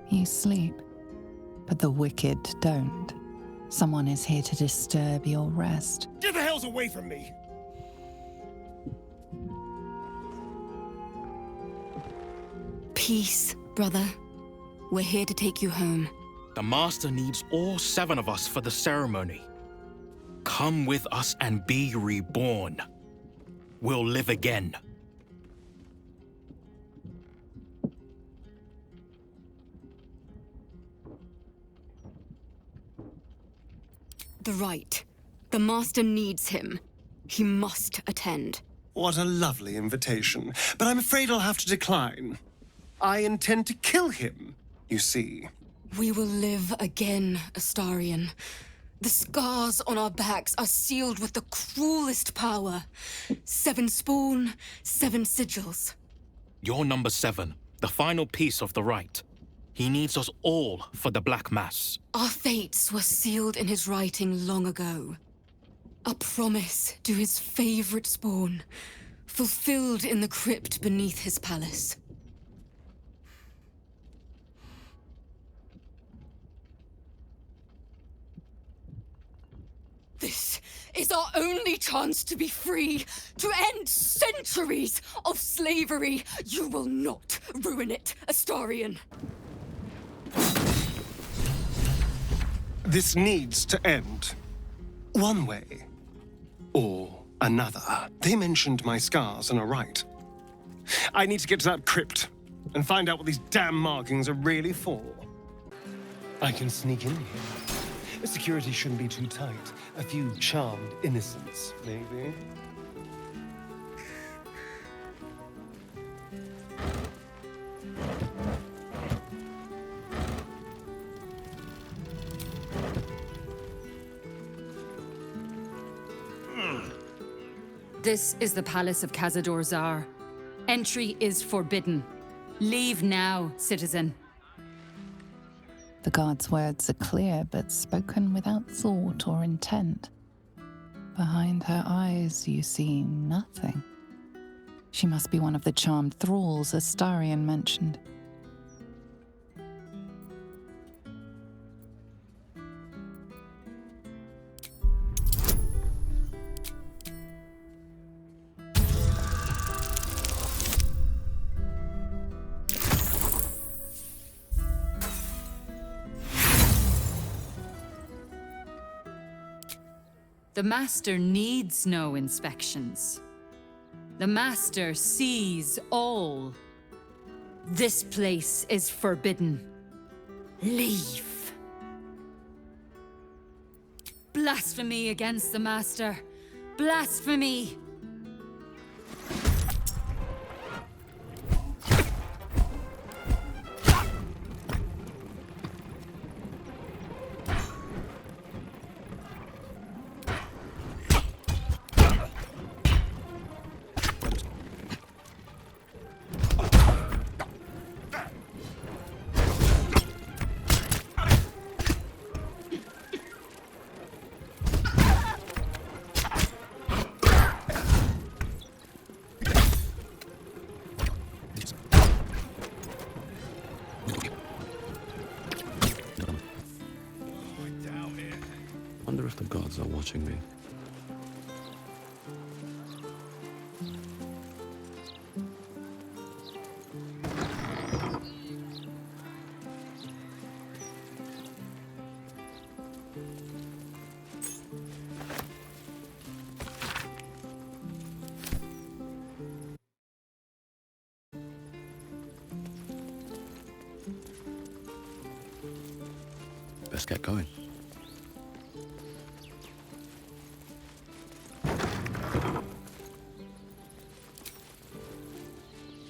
You sleep, but the wicked don't. Someone is here to disturb your rest. Get the hells away from me! Peace, brother. We're here to take you home. The Master needs all 7 of us for the ceremony. Come with us and be reborn. We'll live again. The rite. The Master needs him. He must attend. What a lovely invitation, but I'm afraid I'll have to decline. I intend to kill him, you see. We will live again, Astarion. The scars on our backs are sealed with the cruelest power. 7 spawn, 7 sigils. You're number 7, the final piece of the rite. He needs us all for the Black Mass. Our fates were sealed in his writing long ago. A promise to his favorite spawn, fulfilled in the crypt beneath his palace. This is our only chance to be free, to end centuries of slavery. You will not ruin it, Astarion. This needs to end. One way or another. They mentioned my scars and are right. I need to get to that crypt and find out what these damn markings are really for. I can sneak in here. Security shouldn't be too tight. A few charmed innocents, maybe. This is the Palace of Cazador Zar. Entry is forbidden. Leave now, citizen. The guard's words are clear, but spoken without thought or intent. Behind her eyes, you see nothing. She must be one of the charmed thralls Astarion mentioned. The Master needs no inspections. The Master sees all. This place is forbidden. Leave. Blasphemy against the Master. Blasphemy! Wonder if the gods are watching me. Let's get going.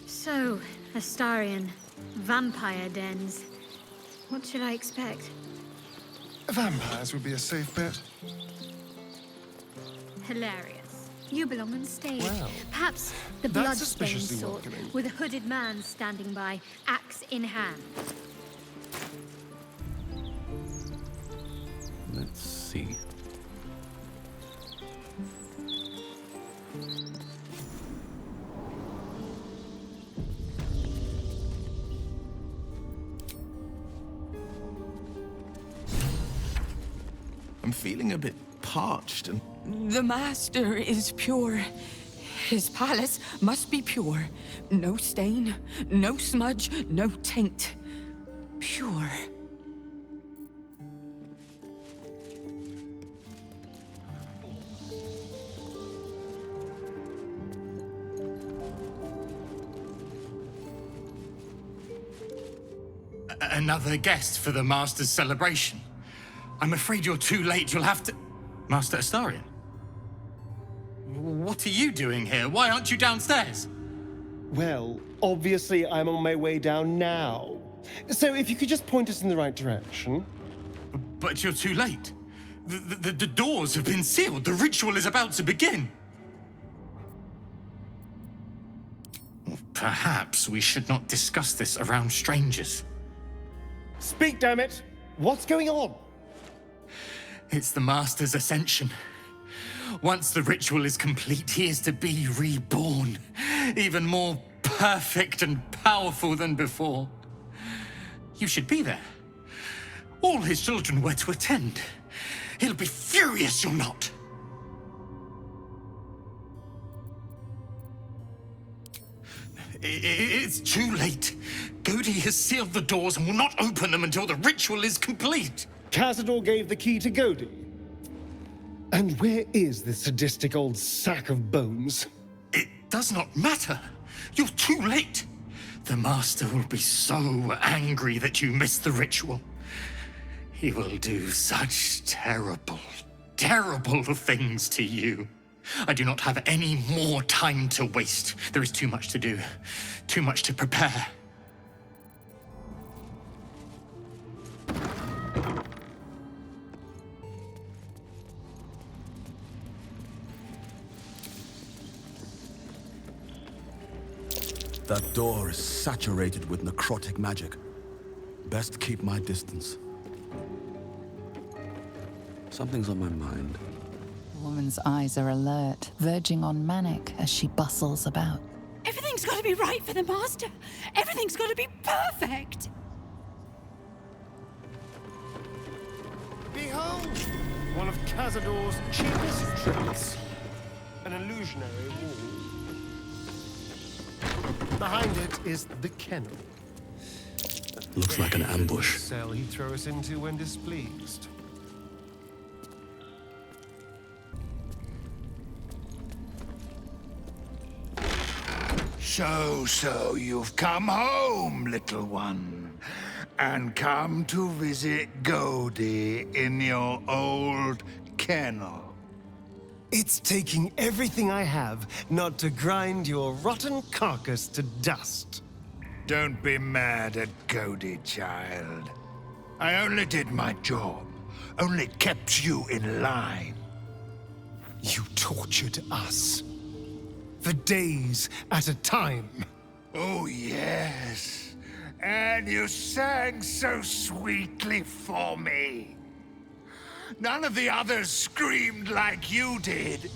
So, Astarion, vampire dens. What should I expect? Vampires would be a safe bet. Hilarious. You belong on stage. Well, perhaps the that's blood-stained suspiciously sort, welcoming. with a hooded man standing by, axe in hand. Let's see. I'm feeling a bit parched and... The Master is pure. His palace must be pure. No stain, no smudge, no taint. Pure. Another guest for the Master's celebration. I'm afraid you're too late. You'll have to... Master Astarion? What are you doing here? Why aren't you downstairs? Well, obviously I'm on my way down now. So if you could just point us in the right direction. But you're too late. The doors have been sealed. The ritual is about to begin. Perhaps we should not discuss this around strangers. Speak, damn it! What's going on? It's the Master's ascension. Once the ritual is complete, he is to be reborn. Even more perfect and powerful than before. You should be there. All his children were to attend. He'll be furious you're not. It's too late. Godi has sealed the doors and will not open them until the ritual is complete. Cazador gave the key to Godi. And where is this sadistic old sack of bones? It does not matter. You're too late. The Master will be so angry that you missed the ritual. He will do such terrible, terrible things to you. I do not have any more time to waste. There is too much to do, too much to prepare. That door is saturated with necrotic magic. Best keep my distance. Something's on my mind. The woman's eyes are alert, verging on manic as she bustles about. Everything's got to be right for the Master. Everything's got to be perfect. Behold! One of Cazador's cheapest tricks. An illusionary wall. Behind it is the kennel. Looks like an ambush. The cell he'd throw us into when displeased. So you've come home, little one, and come to visit Godi in your old kennel. It's taking everything I have not to grind your rotten carcass to dust. Don't be mad at Godi, child. I only did my job, only kept you in line. You tortured us. For days at a time. Oh, yes. And you sang so sweetly for me. None of the others screamed like you did.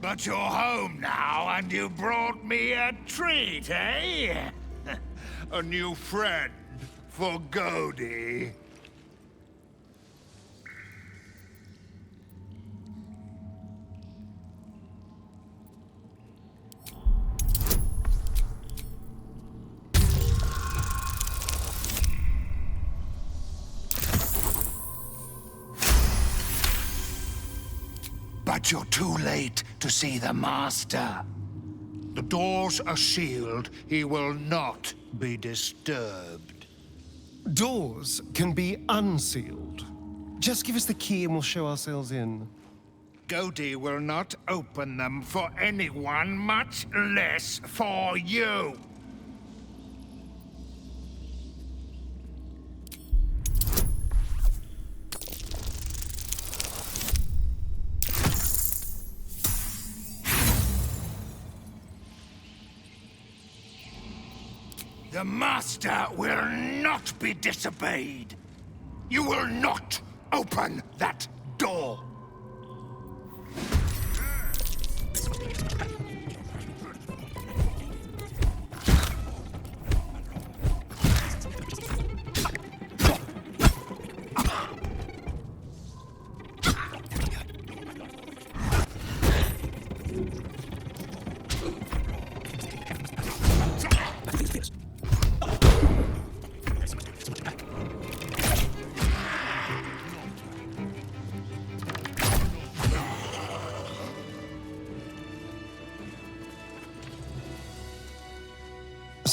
But you're home now, and you brought me a treat, eh? A new friend for Godi. But you're too late to see the Master. The doors are sealed. He will not be disturbed. Doors can be unsealed. Just give us the key and we'll show ourselves in. Godi will not open them for anyone, much less for you. The Master will not be disobeyed. You will not open that door.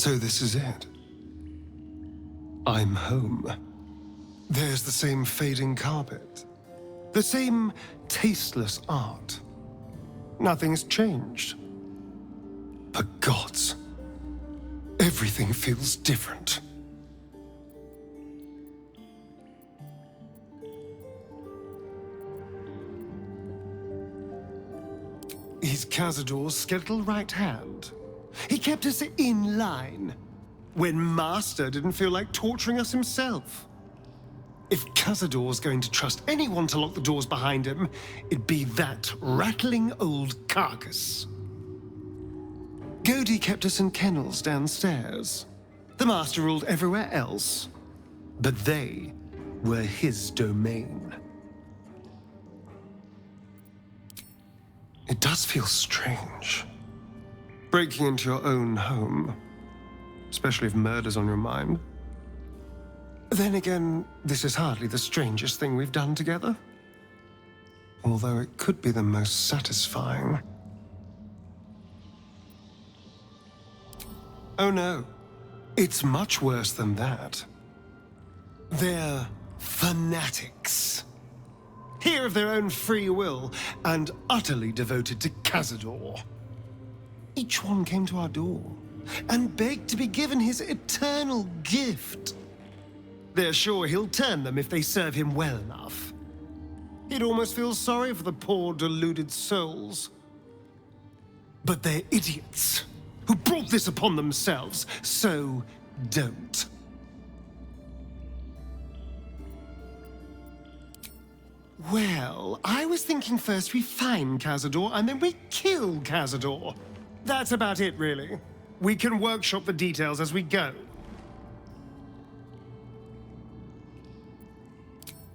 So this is it. I'm home. There's the same fading carpet. The same tasteless art. Nothing's changed. But gods, everything feels different. He's Cazador's skeletal right hand. He kept us in line when Master didn't feel like torturing us himself. If Cazador's going to trust anyone to lock the doors behind him, it'd be that rattling old carcass. Godi kept us in kennels downstairs. The Master ruled everywhere else, but they were his domain. It does feel strange. Breaking into your own home, especially if murder's on your mind. Then again, this is hardly the strangest thing we've done together. Although it could be the most satisfying. Oh no, it's much worse than that. They're fanatics. Here of their own free will, and utterly devoted to Cazador. Each one came to our door, and begged to be given his eternal gift. They're sure he'll turn them if they serve him well enough. He'd almost feel sorry for the poor, deluded souls. But they're idiots, who brought this upon themselves, so don't. Well, I was thinking first we find Cazador and then we kill Cazador. That's about it, really. We can workshop the details as we go.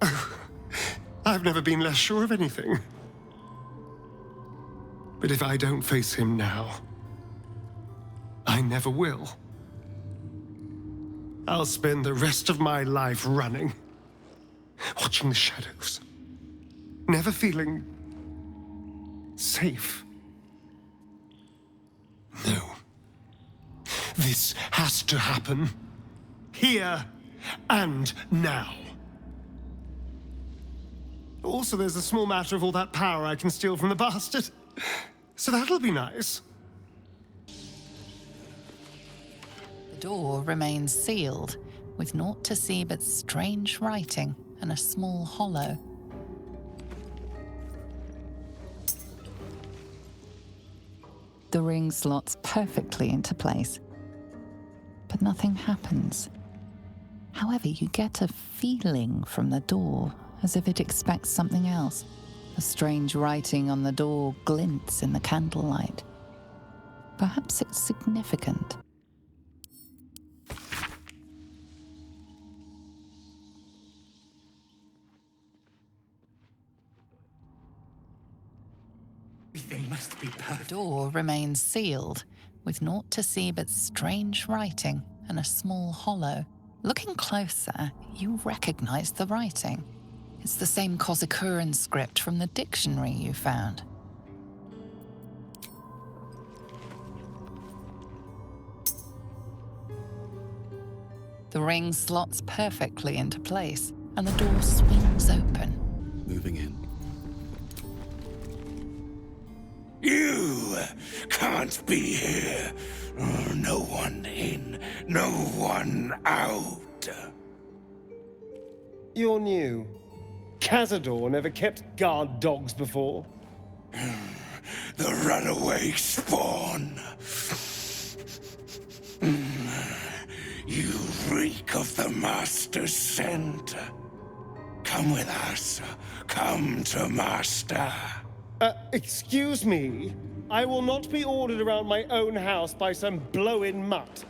Oh, I've never been less sure of anything. But if I don't face him now, I never will. I'll spend the rest of my life running, watching the shadows. Never feeling safe. No. This has to happen. Here and now. Also, there's a small matter of all that power I can steal from the bastard. So that'll be nice. The door remains sealed, with naught to see but strange writing and a small hollow. The ring slots perfectly into place, but nothing happens. However, you get a feeling from the door, as if it expects something else. A strange writing on the door glints in the candlelight. Perhaps it's significant. Everything must be perfect. The door remains sealed, with naught to see but strange writing and a small hollow. Looking closer, you recognize the writing. It's the same Kozakuran script from the dictionary you found. The ring slots perfectly into place, and the door swings open. Moving in. You can't be here. No one in, no one out. You're new. Cazador never kept guard dogs before. The runaway spawn. You reek of the Master's scent. Come with us. Come to Master. Excuse me. I will not be ordered around my own house by some blow-in mutt.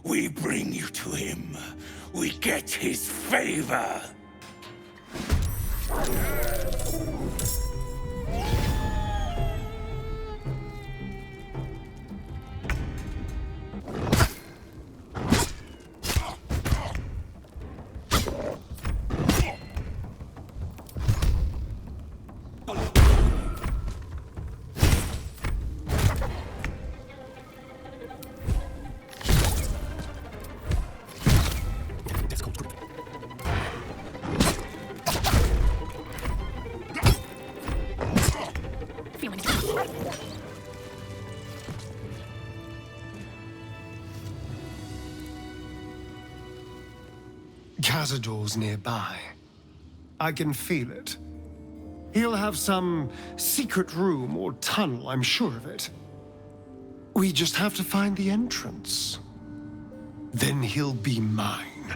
We bring you to him. We get his favor. Cazador's nearby. I can feel it. He'll have some secret room or tunnel, I'm sure of it. We just have to find the entrance. Then he'll be mine.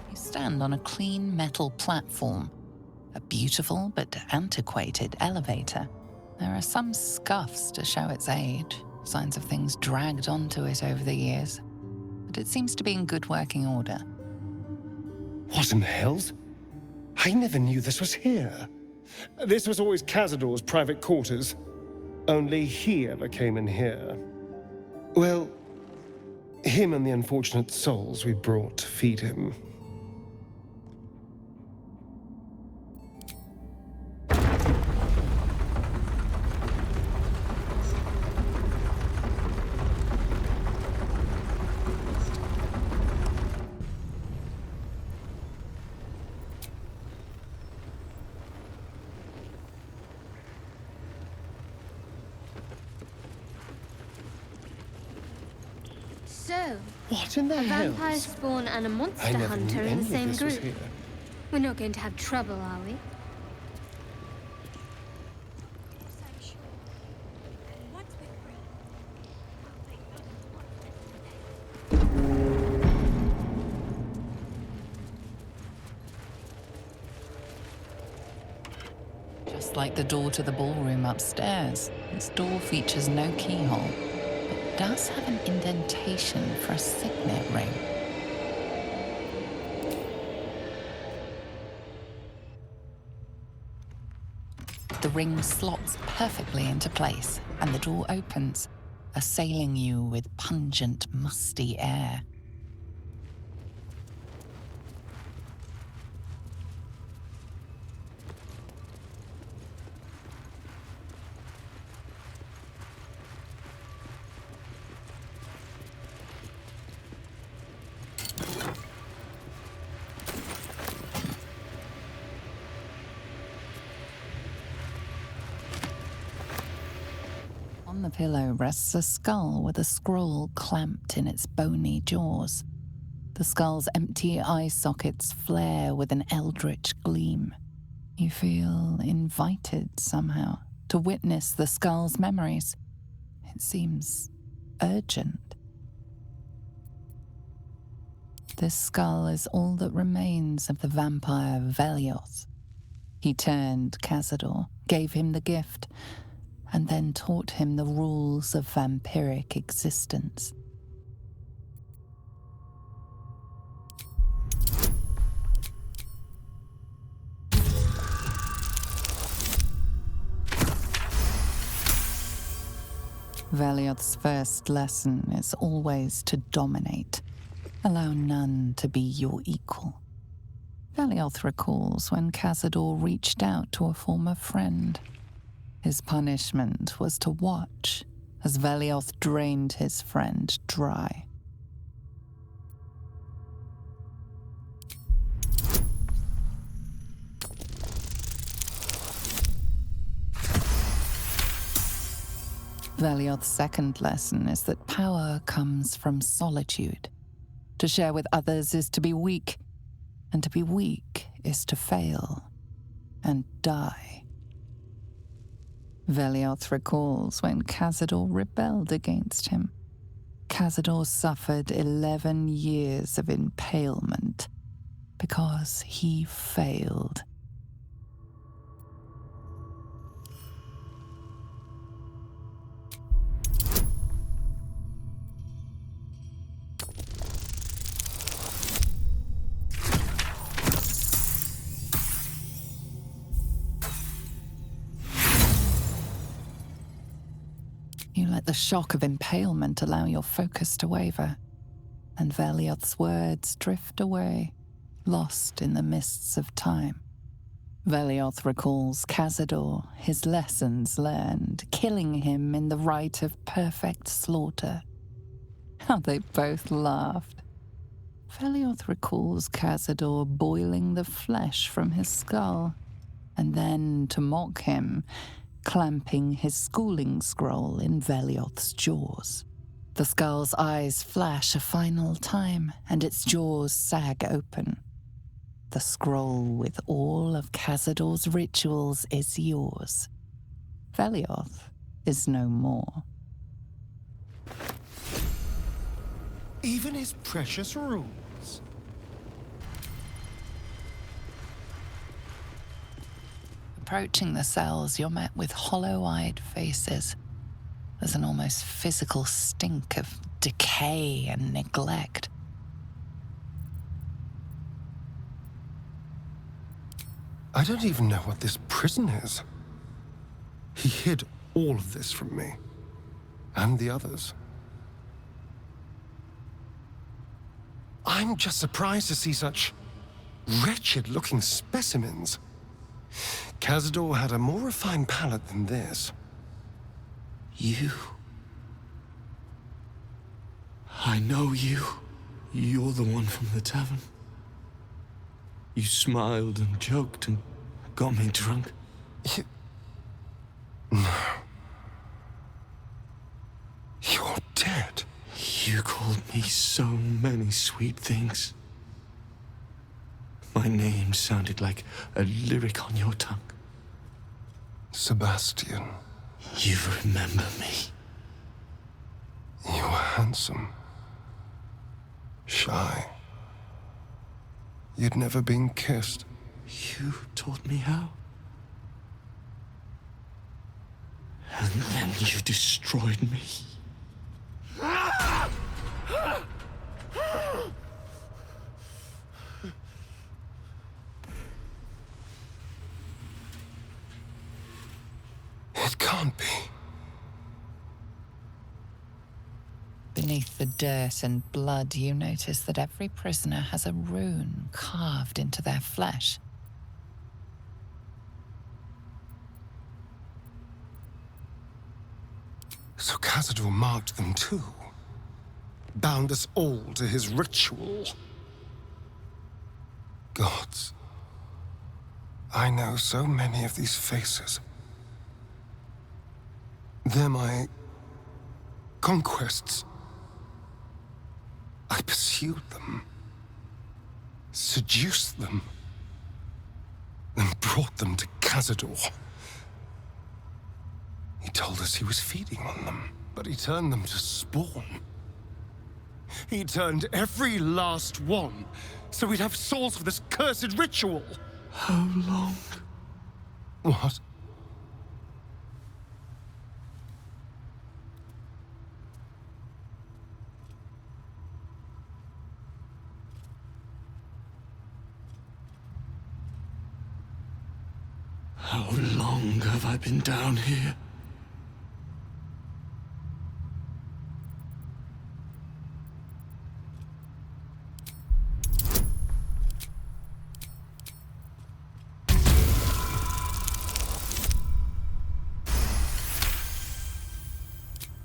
You stand on a clean metal platform, a beautiful but antiquated elevator. There are some scuffs to show its age, signs of things dragged onto it over the years, but it seems to be in good working order. What in the hells? I never knew this was here. This was always Cazador's private quarters. Only he ever came in here. Well, him and the unfortunate souls we brought to feed him. So, What in the a hell? vampire spawn and a I monster never hunter knew in any the of same this was group. here. We're not going to have trouble, are we? Just like the door to the ballroom upstairs, this door features no keyhole, but does have an indentation for a signet ring. The ring slots perfectly into place, and the door opens, assailing you with pungent, musty air. On the pillow rests a skull with a scroll clamped in its bony jaws. The skull's empty eye sockets flare with an eldritch gleam. You feel invited somehow to witness the skull's memories. It seems urgent. This skull is all that remains of the vampire Velioth. He turned Cazador, gave him the gift, and then taught him the rules of vampiric existence. Velioth's first lesson is always to dominate. Allow none to be your equal. Velioth recalls when Cazador reached out to a former friend. His punishment was to watch as Velioth drained his friend dry. Velioth's second lesson is that power comes from solitude. To share with others is to be weak, and to be weak is to fail and die. Velioth recalls when Cazador rebelled against him. Cazador suffered 11 years of impalement because he failed. You let the shock of impalement allow your focus to waver, and Velioth's words drift away, lost in the mists of time. Velioth recalls Cazador, his lessons learned, killing him in the rite of perfect slaughter. How they both laughed. Velioth recalls Cazador boiling the flesh from his skull, and then, to mock him, clamping his schooling scroll in Velioth's jaws. The skull's eyes flash a final time, and its jaws sag open. The scroll with all of Cazador's rituals is yours. Velioth is no more. Even his precious rules. Approaching the cells, you're met with hollow-eyed faces. There's an almost physical stink of decay and neglect. I don't even know what this prison is. He hid all of this from me. And the others. I'm just surprised to see such wretched-looking specimens. Cazador had a more refined palate than this. You. I know you. You're the one from the tavern. You smiled and joked and got me drunk. No. You're dead. You called me so many sweet things. My name sounded like a lyric on your tongue. Sebastian. You remember me. You were handsome. Shy. You'd never been kissed. You taught me how. And then you destroyed me. It can't be. Beneath the dirt and blood, you notice that every prisoner has a rune carved into their flesh. So Cazador marked them too. Bound us all to his ritual. Gods. I know so many of these faces. They're my conquests. I pursued them, seduced them, then brought them to Cazador. He told us he was feeding on them, but he turned them to spawn. He turned every last one, so we'd have souls for this cursed ritual. How long? What? How long have I been down here?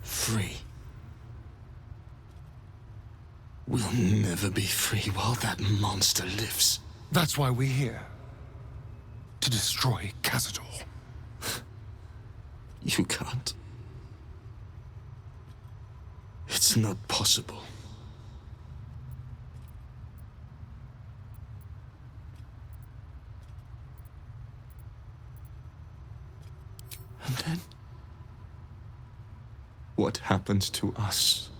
Free. We'll never be free while that monster lives. That's why we're here. To destroy Cazador. You can't. It's not possible. And then? What happens to us?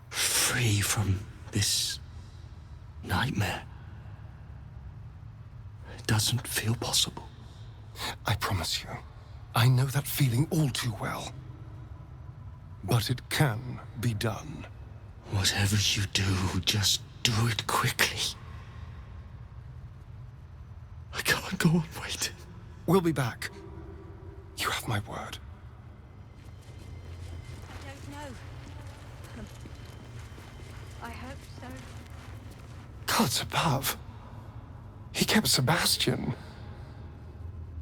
Free from this nightmare. It doesn't feel possible. I promise you, I know that feeling all too well. But it can be done. Whatever you do, just do it quickly. I can't go on waiting. We'll be back. You have my word. I don't know. I hope so. gods above. He kept Sebastian.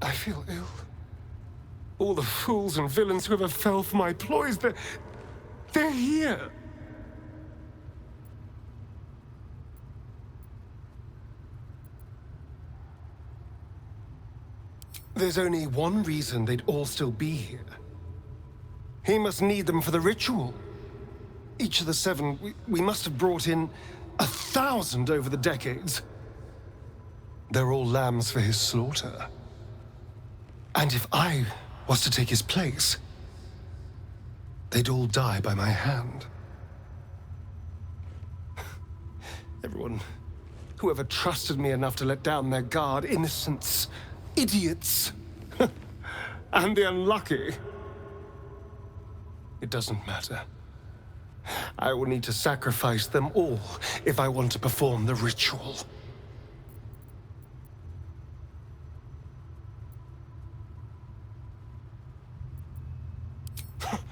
I feel ill. All the fools and villains who ever fell for my ploys, they're here. There's only one reason they'd all still be here. He must need them for the ritual. Each of the 7, we must have brought in 1,000 over the decades. They're all lambs for his slaughter. And if I was to take his place, they'd all die by my hand. Everyone, whoever trusted me enough to let down their guard, innocents, idiots, and the unlucky. It doesn't matter. I will need to sacrifice them all if I want to perform the ritual.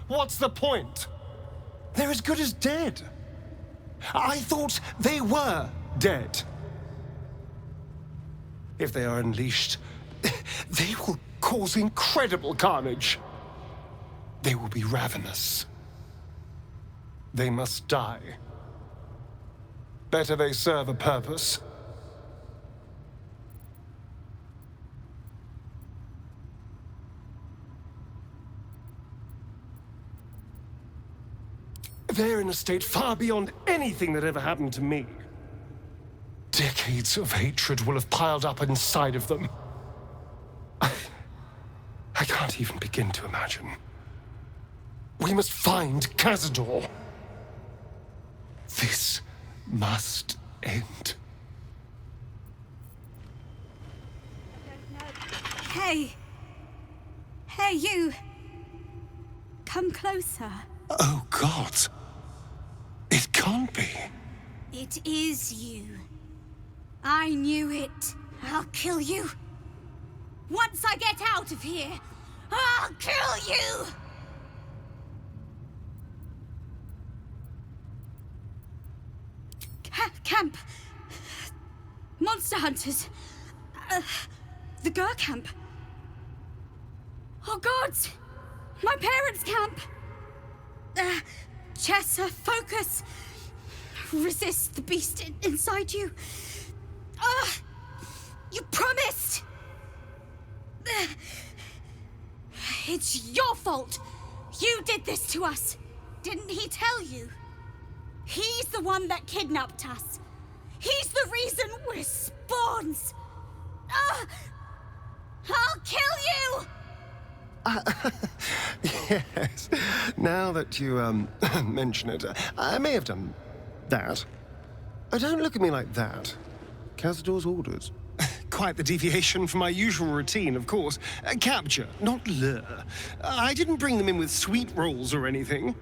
What's the point? They're as good as dead. I thought they were dead. If they are unleashed, they will cause incredible carnage. They will be ravenous. They must die. Better they serve a purpose. They're in a state far beyond anything that ever happened to me. Decades of hatred will have piled up inside of them. I can't even begin to imagine. We must find Cazador. This must end. Hey! Hey, you! Come closer. Oh, God. It can't be. It is you. I knew it. I'll kill you. Once I get out of here, I'll kill you! Camp. Monster hunters. The Gur camp. Oh, gods! My parents' camp! Chessa, focus! Resist the beast inside you. You promised! It's your fault! You did this to us! Didn't he tell you? He's the one that kidnapped us. He's the reason we're spawns. I'll kill you! Yes. Now that you, mention it, I may have done that. Don't look at me like that. Cazador's orders. Quite the deviation from my usual routine, of course. Capture, not lure. I didn't bring them in with sweet rolls or anything.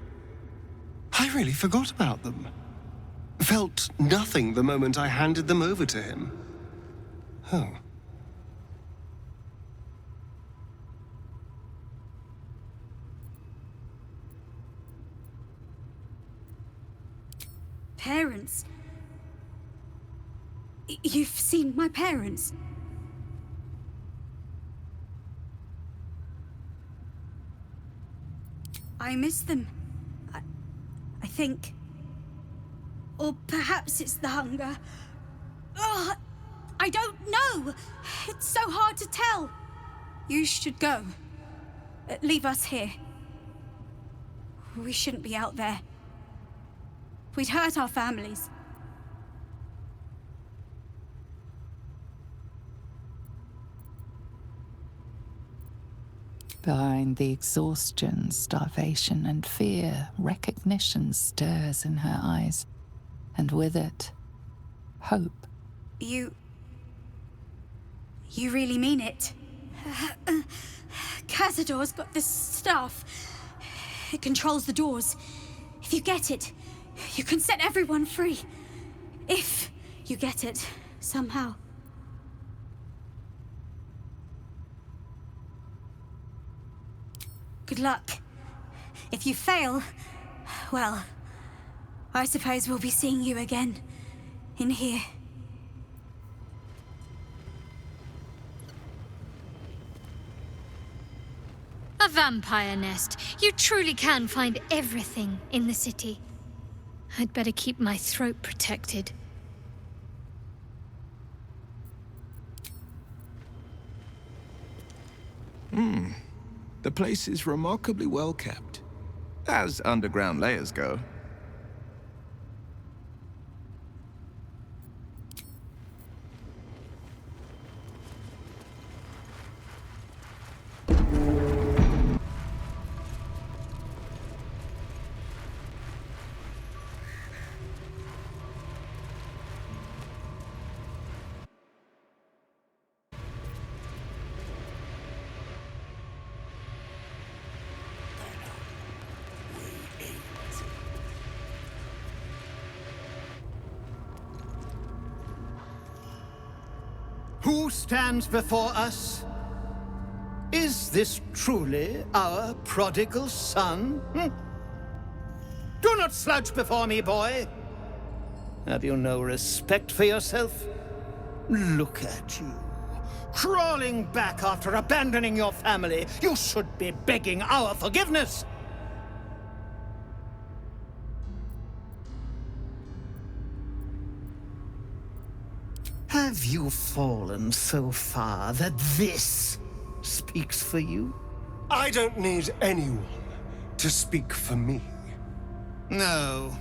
I really forgot about them. Felt nothing the moment I handed them over to him. Oh. Parents? You've seen my parents? I miss them. I think. Or perhaps it's the hunger. I don't know. It's so hard to tell. You should go. Leave us here. We shouldn't be out there. We'd hurt our families. Behind the exhaustion, starvation, and fear, recognition stirs in her eyes, and with it, hope. You really mean it? Cazador's got this stuff. It controls the doors. If you get it, you can set everyone free. If you get it, somehow. Good luck. If you fail, well, I suppose we'll be seeing you again. In here. A vampire nest. You truly can find everything in the city. I'd better keep my throat protected. The place is remarkably well kept, as underground layers go. Who stands before us? Is this truly our prodigal son? Do not slouch before me, boy. Have you no respect for yourself? Look at you, crawling back after abandoning your family. You should be begging our forgiveness. Have you fallen so far that this speaks for you? I don't need anyone to speak for me. No,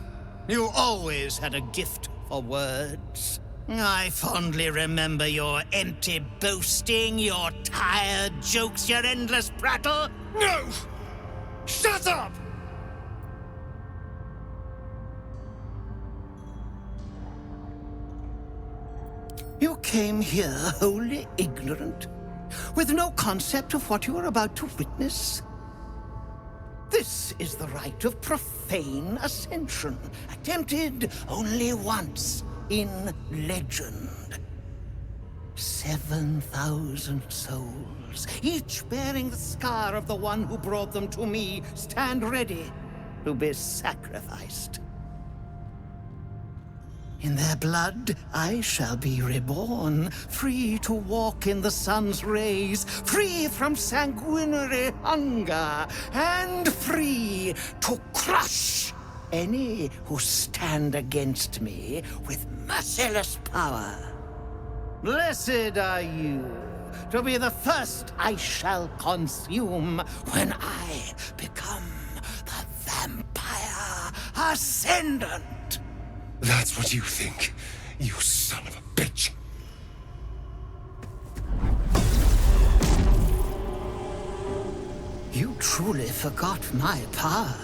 you always had a gift for words. I fondly remember your empty boasting, your tired jokes, your endless prattle. No! Shut up! You came here wholly ignorant, with no concept of what you are about to witness. This is the rite of profane ascension, attempted only once in legend. 7,000 souls, each bearing the scar of the one who brought them to me, stand ready to be sacrificed. In their blood, I shall be reborn, free to walk in the sun's rays, free from sanguinary hunger, and free to crush any who stand against me with merciless power. Blessed are you to be the first I shall consume when I become the Vampire Ascendant. That's what you think, you son of a bitch. You truly forgot my power.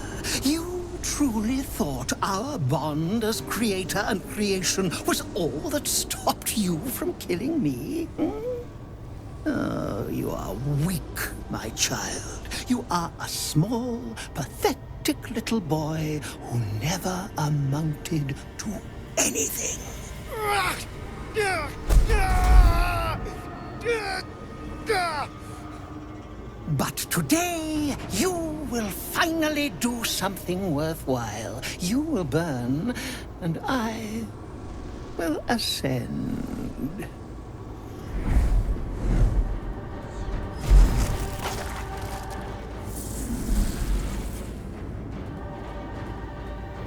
You truly thought our bond as creator and creation was all that stopped you from killing me? Oh, you are weak, my child. You are a small, pathetic little boy who never amounted to anything. But today, you will finally do something worthwhile. You will burn, and I will ascend.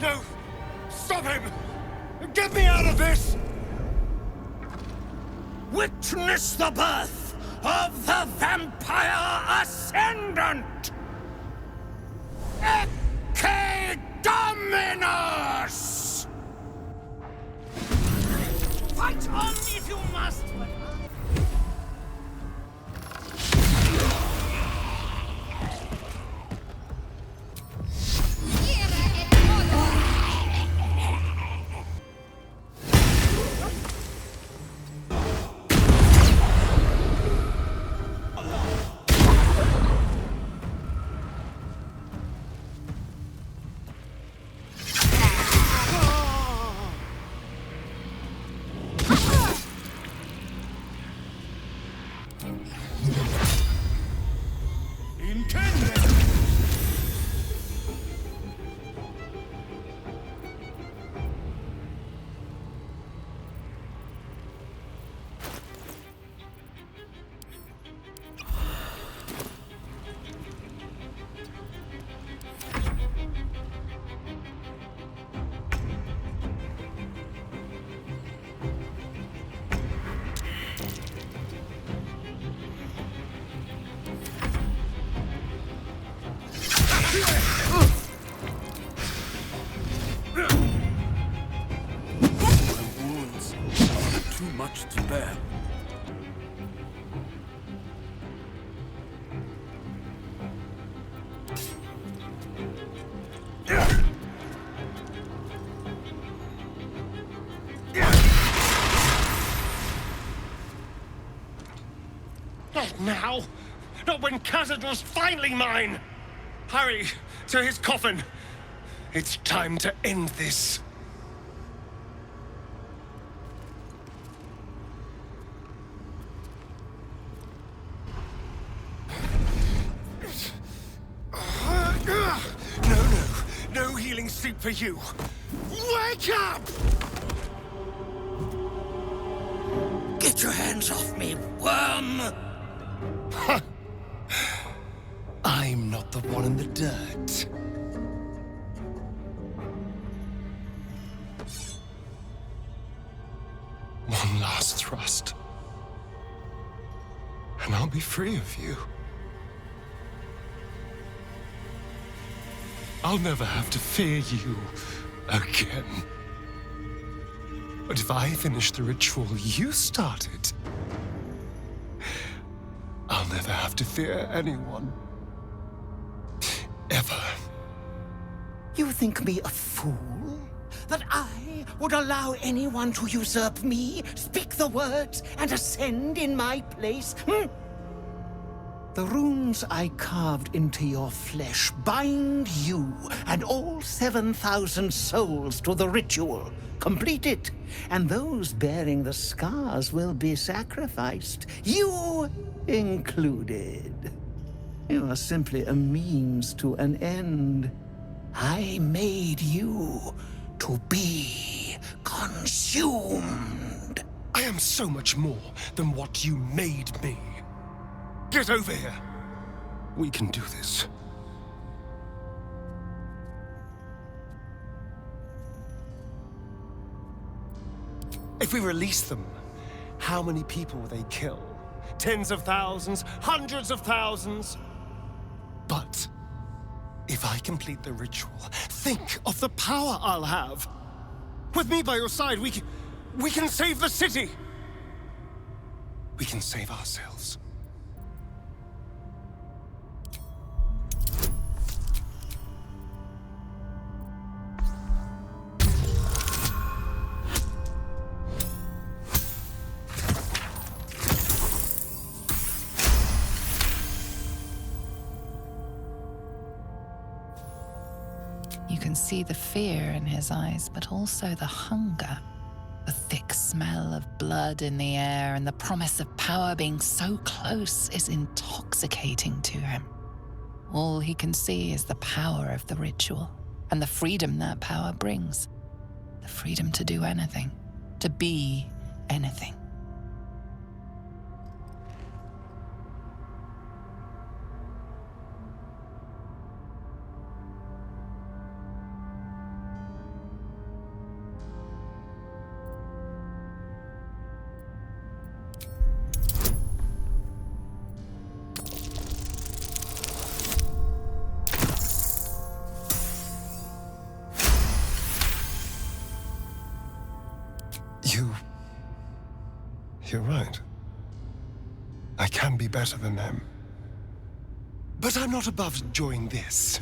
No! Stop him! Get me out of this! Witness the birth of the Vampire Ascendant! Ecce Dominus! Fight on if you must! Not now! Not when Cazador's finally mine! Hurry, to his coffin! It's time to end this. No healing sleep for you. Wake up! Get your hands off me, worm! I'm not the one in the dirt. One last thrust. And I'll be free of you. I'll never have to fear you again. But if I finish the ritual you started, I'll never have to fear anyone. Ever. You think me a fool? That I would allow anyone to usurp me, speak the words, and ascend in my place? The runes I carved into your flesh bind you and all 7,000 souls to the ritual. Complete it, and those bearing the scars will be sacrificed, you included. You are simply a means to an end. I made you to be consumed. I am so much more than what you made me. Get over here. We can do this. If we release them, how many people will they kill? Tens of thousands, hundreds of thousands? But if I complete the ritual, think of the power I'll have. With me by your side, we can save the city. We can save ourselves. You can see the fear in his eyes, but also the hunger. The thick smell of blood in the air and the promise of power being so close is intoxicating to him. All he can see is the power of the ritual and the freedom that power brings. The freedom to do anything, to be anything. You're right. I can be better than them. But I'm not above enjoying this.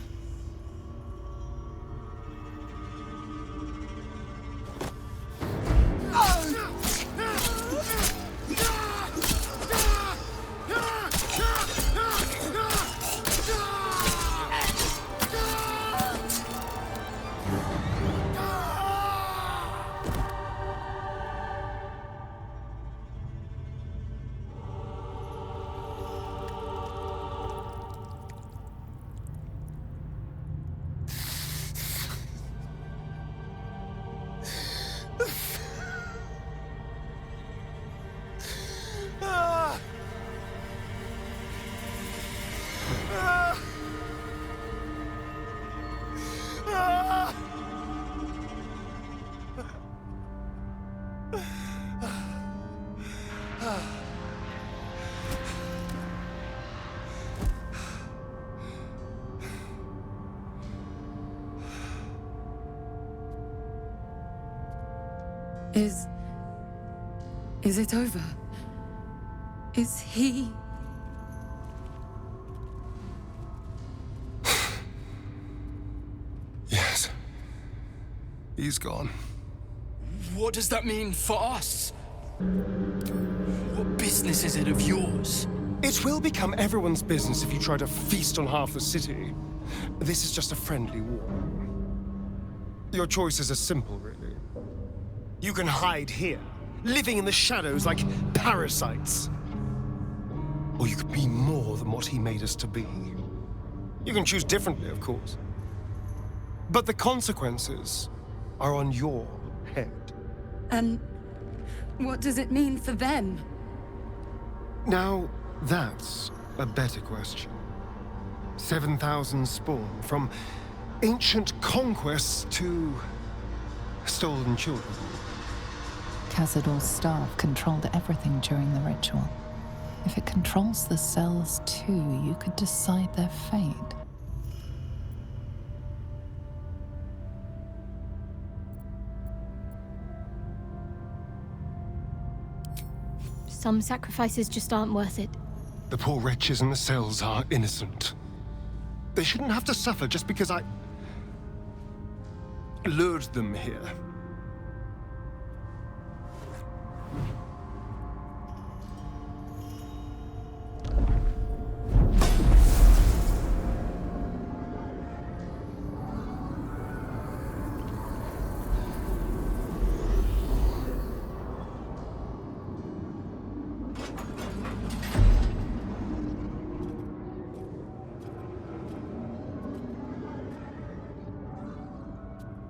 Is it over? Is he... Yes. He's gone. What does that mean for us? What business is it of yours? It will become everyone's business if you try to feast on half the city. This is just a friendly war. Your choices are simple, really. You can hide here, living in the shadows like parasites. Or you could be more than what he made us to be. You can choose differently, of course. But the consequences are on your head. And what does it mean for them? Now, that's a better question. 7,000 spawn, from ancient conquests to stolen children. Cazador's staff controlled everything during the ritual. If it controls the cells too, you could decide their fate. Some sacrifices just aren't worth it. The poor wretches in the cells are innocent. They shouldn't have to suffer just because I lured them here.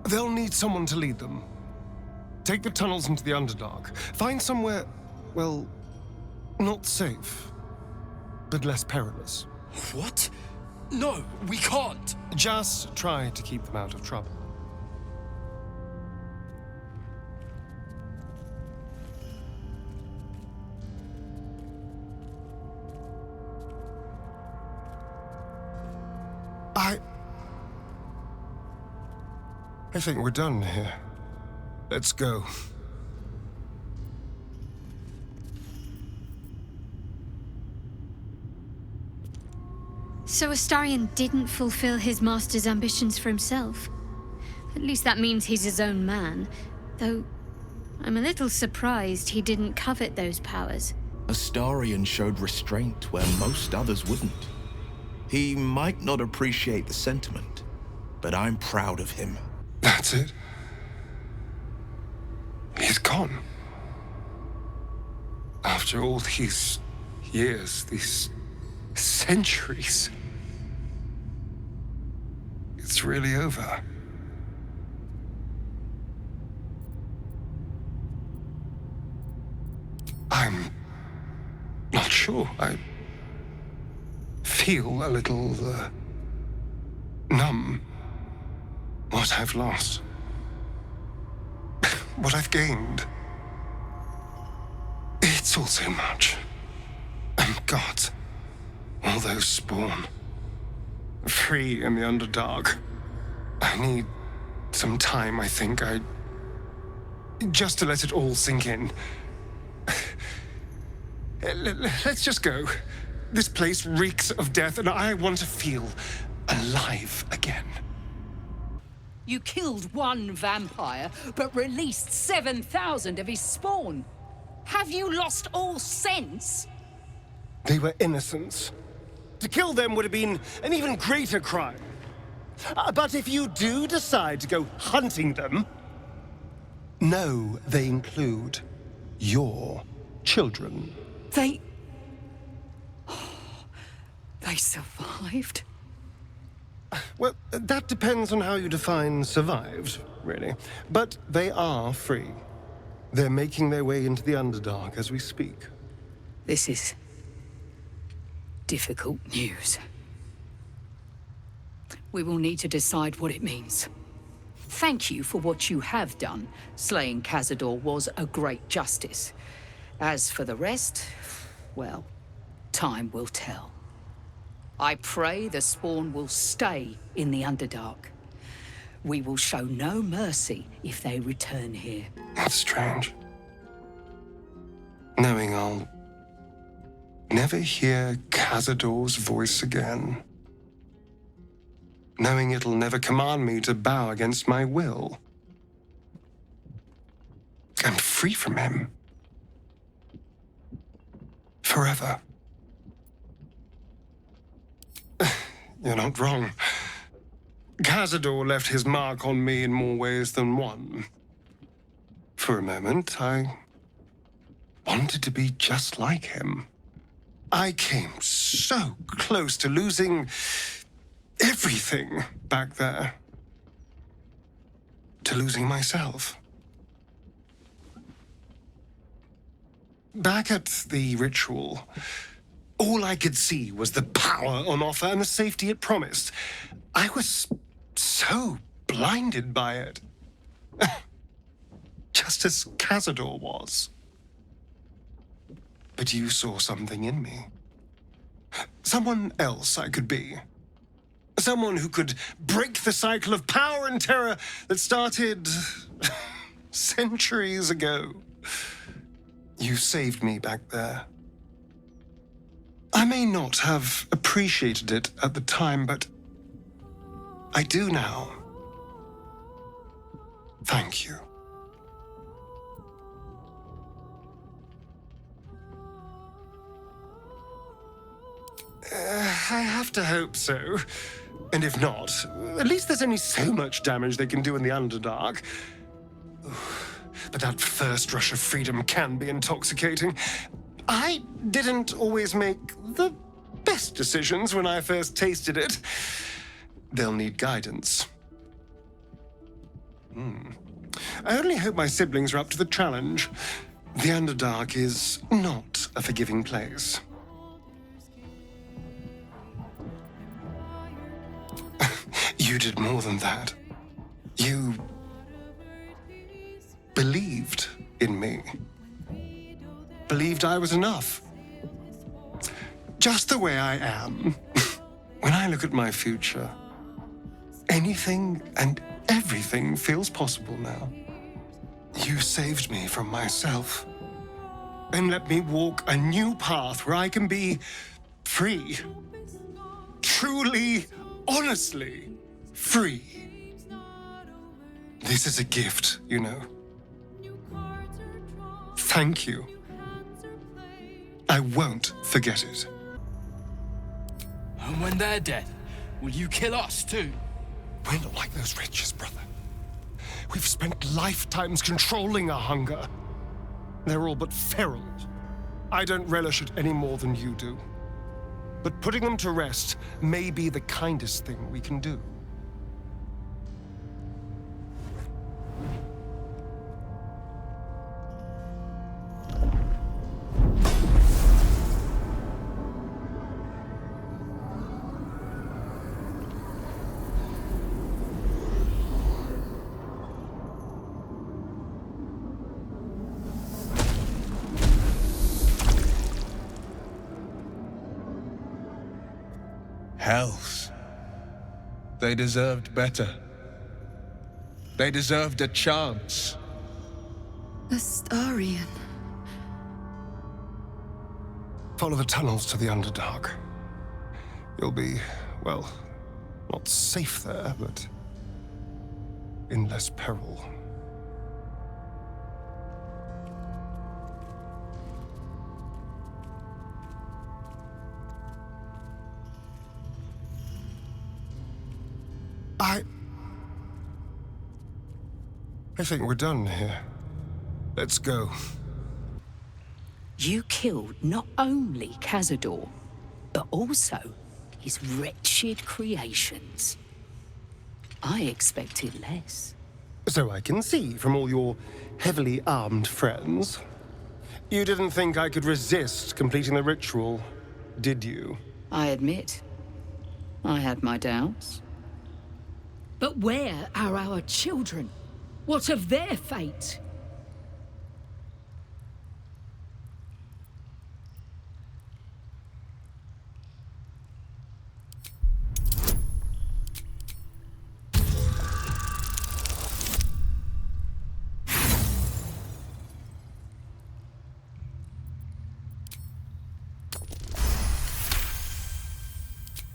They'll need someone to lead them. Take the tunnels into the Underdark. Find somewhere, well, not safe, but less perilous. What? No, we can't. Just try to keep them out of trouble. I think we're done here. Let's go. So Astarion didn't fulfill his master's ambitions for himself. At least that means he's his own man. Though, I'm a little surprised he didn't covet those powers. Astarion showed restraint where most others wouldn't. He might not appreciate the sentiment, but I'm proud of him. That's it. He's gone. After all these years, these centuries. It's really over. I'm not sure. I feel a little numb. What I've lost. What I've gained. It's all so much. And God, all those spawn. Free in the Underdark. I need some time, I think. Just to let it all sink in. Let's just go. This place reeks of death, and I want to feel alive again. You killed one vampire, but released 7,000 of his spawn. Have you lost all sense? They were innocents. To kill them would have been an even greater crime. But if you do decide to go hunting them, know they include your children. They survived? Well, that depends on how you define survived, really. But they are free. They're making their way into the Underdark as we speak. This is difficult news. We will need to decide what it means. Thank you for what you have done. Slaying Cazador was a great justice. As for the rest, well, time will tell. I pray the spawn will stay in the Underdark. We will show no mercy if they return here. That's strange. Knowing I'll never hear Cazador's voice again. Knowing it'll never command me to bow against my will. I'm free from him. Forever. You're not wrong. Cazador left his mark on me in more ways than one. For a moment, I wanted to be just like him. I came so close to losing everything back there. To losing myself. Back at the ritual, all I could see was the power on offer and the safety it promised. I was so blinded by it. Just as Cazador was. But you saw something in me. Someone else I could be. Someone who could break the cycle of power and terror that started centuries ago. You saved me back there. I may not have appreciated it at the time, but I do now. Thank you. I have to hope so. And if not, at least there's only so much damage they can do in the Underdark. But that first rush of freedom can be intoxicating. I didn't always make the best decisions when I first tasted it. They'll need guidance. I only hope my siblings are up to the challenge. The Underdark is not a forgiving place. You did more than that. You believed in me. Believed I was enough. Just the way I am. When I look at my future, anything and everything feels possible now. You saved me from myself and let me walk a new path where I can be free. Truly, honestly free. This is a gift, you know. Thank you. I won't forget it. And when they're dead, will you kill us too? We're not like those wretches, brother. We've spent lifetimes controlling our hunger. They're all but feral. I don't relish it any more than you do. But putting them to rest may be the kindest thing we can do. Hells. They deserved better. They deserved a chance. Astarion. Follow the tunnels to the Underdark. You'll be, well, not safe there, but in less peril. I think we're done here. Let's go. You killed not only Cazador, but also his wretched creations. I expected less. So I can see from all your heavily armed friends. You didn't think I could resist completing the ritual, did you? I admit, I had my doubts. But where are our children? What of their fate?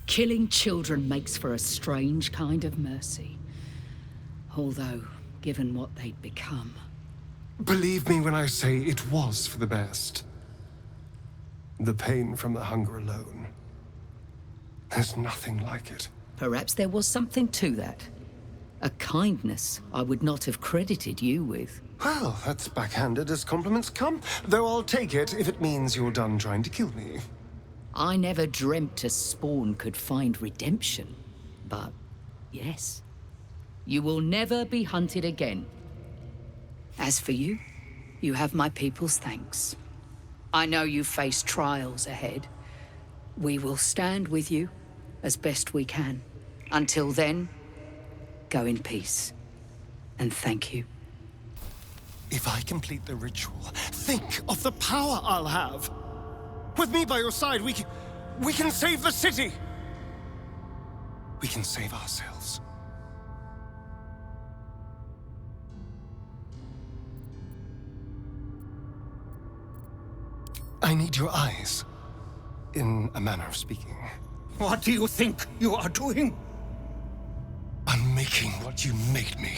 Killing children makes for a strange kind of mercy. Although, given what they'd become... Believe me when I say it was for the best. The pain from the hunger alone. There's nothing like it. Perhaps there was something to that. A kindness I would not have credited you with. Well, that's backhanded as compliments come, though I'll take it if it means you're done trying to kill me. I never dreamt a spawn could find redemption. But, yes, you will never be hunted again. As for you, you have my people's thanks. I know you face trials ahead. We will stand with you as best we can. Until then, go in peace. And thank you. If I complete the ritual, think of the power I'll have. With me by your side, we can save the city. We can save ourselves. I need your eyes, in a manner of speaking. What do you think you are doing? I'm making what you made me.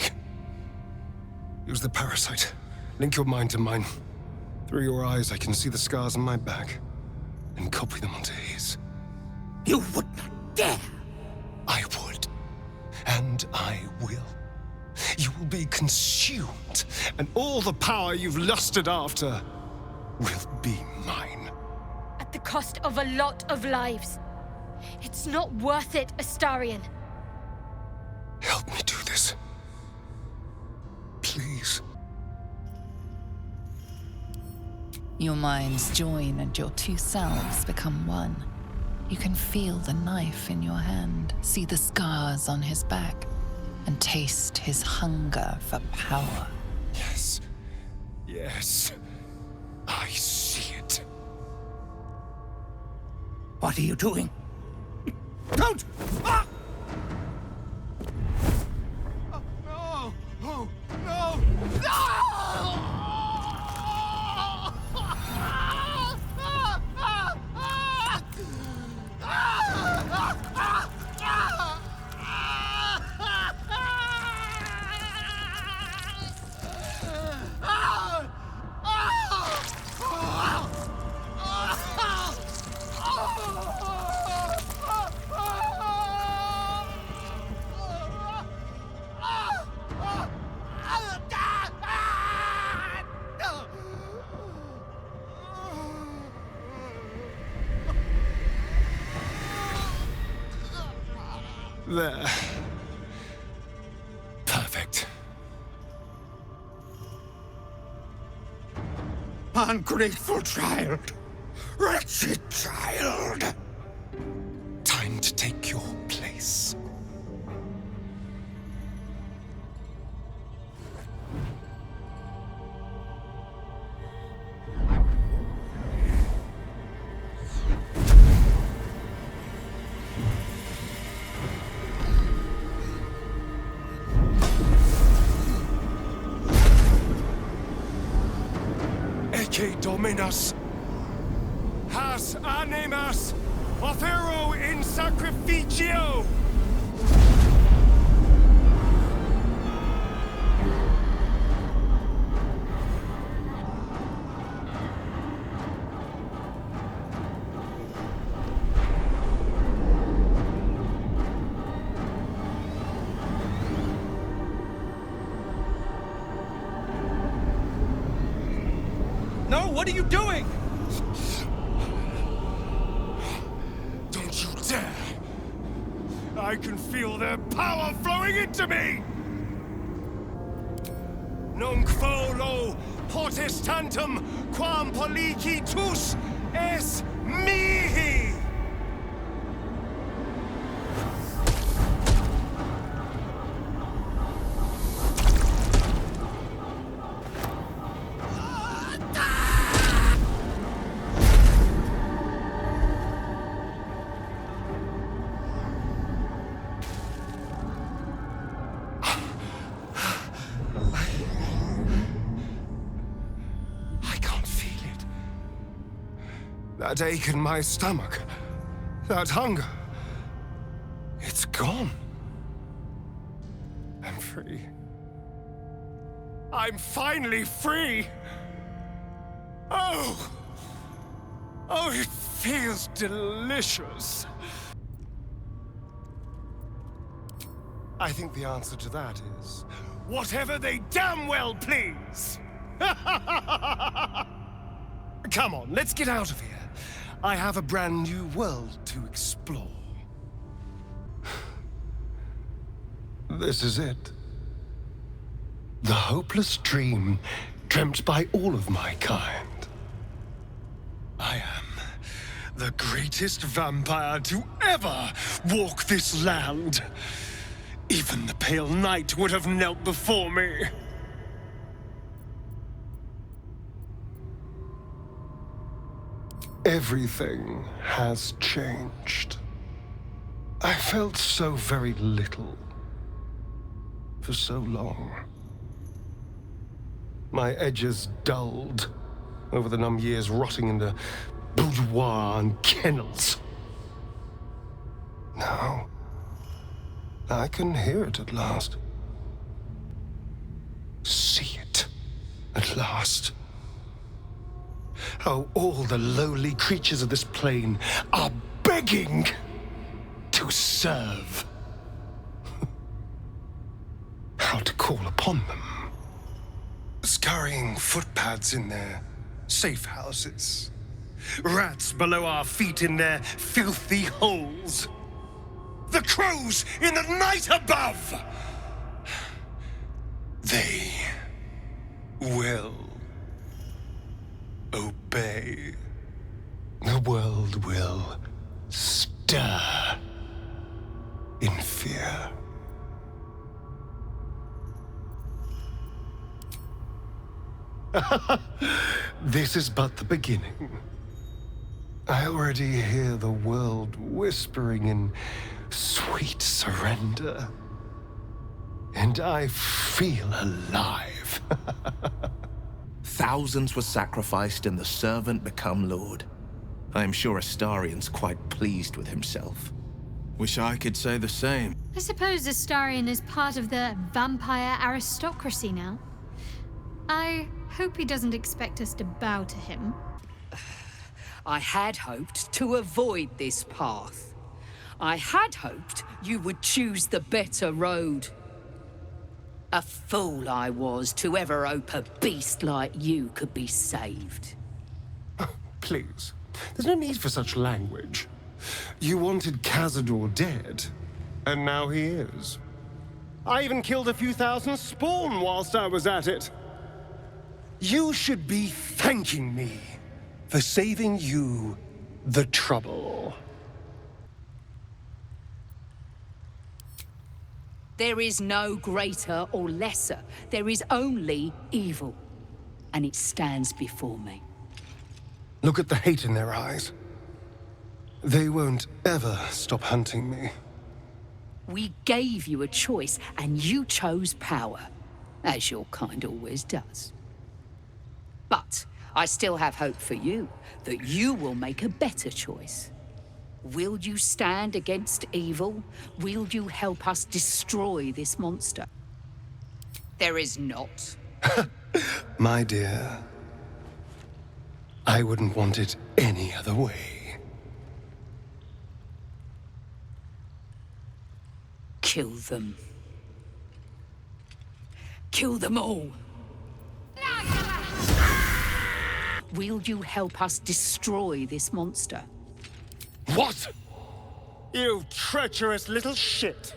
Use the parasite. Link your mind to mine. Through your eyes, I can see the scars on my back, and copy them onto his. You would not dare! I would. And I will. You will be consumed, and all the power you've lusted after will be mine. At the cost of a lot of lives. It's not worth it, Astarion. Help me do this. Please. Your minds join and your two selves become one. You can feel the knife in your hand, see the scars on his back, and taste his hunger for power. Yes. Yes. I see it. What are you doing? Don't! Ah! Oh, no! Oh, no! There. Perfect. Ungrateful child! Wretched child! Time to take your place. Dominus, has animas ofero in sacrificio. No, what are you doing? Don't you dare! I can feel their power flowing into me! Nunc volo potestantem quam policitus es mihi! That ache in my stomach, that hunger, it's gone. I'm free. I'm finally free! Oh! Oh, it feels delicious. I think the answer to that is whatever they damn well please. Come on, let's get out of here. I have a brand new world to explore. This is it. The hopeless dream dreamt by all of my kind. I am the greatest vampire to ever walk this land. Even the pale knight would have knelt before me. Everything has changed. I felt so very little for so long. My edges dulled over the numb years rotting in the boudoir and kennels. Now, I can hear it at last. See it at last. Oh, all the lowly creatures of this plane are begging to serve. How to call upon them? Scurrying footpads in their safe houses. Rats below our feet in their filthy holes. The crows in the night above! They will obey. The world will stir in fear. This is but the beginning. I already hear the world whispering in sweet surrender. And I feel alive. Thousands were sacrificed and the servant become lord. I am sure Astarion's quite pleased with himself. Wish I could say the same. I suppose Astarion is part of the vampire aristocracy now. I hope he doesn't expect us to bow to him. I had hoped to avoid this path. I had hoped you would choose the better road. A fool I was to ever hope a beast like you could be saved. Please, there's no need for such language. You wanted Cazador dead, and now he is. I even killed a few thousand spawn whilst I was at it. You should be thanking me for saving you the trouble. There is no greater or lesser. There is only evil. And it stands before me. Look at the hate in their eyes. They won't ever stop hunting me. We gave you a choice, and you chose power. As your kind always does. But I still have hope for you, that you will make a better choice. Will you stand against evil? Will you help us destroy this monster? There is not. My dear, I wouldn't want it any other way. Kill them. Kill them all. Will you help us destroy this monster? What? You treacherous little shit!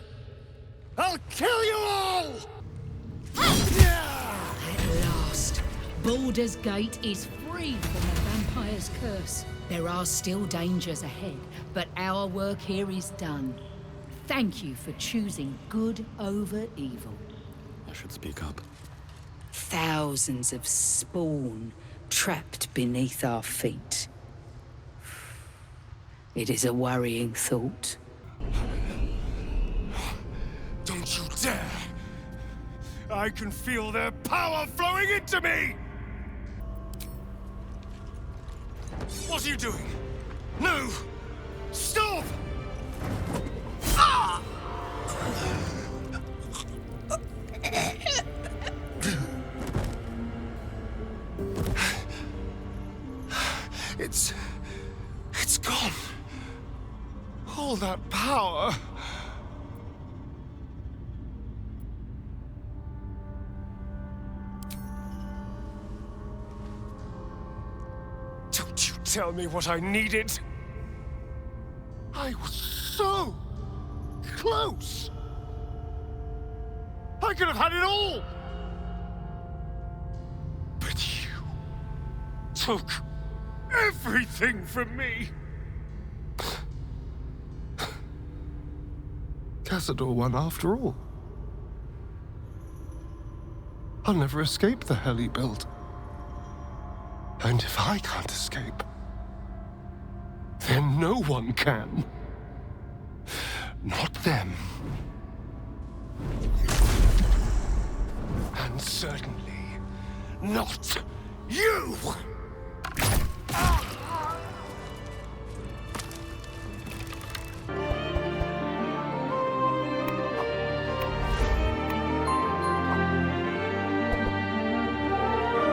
I'll kill you all! At last, Baldur's Gate is free from the vampire's curse. There are still dangers ahead, but our work here is done. Thank you for choosing good over evil. I should speak up. Thousands of spawn trapped beneath our feet. It is a worrying thought. Don't you dare! I can feel their power flowing into me! What are you doing? No! Stop! Ah! It's gone. All that power. tell me what I needed. I was so close. I could have had it all. But you took everything from me. Cazador won after all. I'll never escape the hell he built. And if I can't escape, then no one can. Not them. And certainly not you!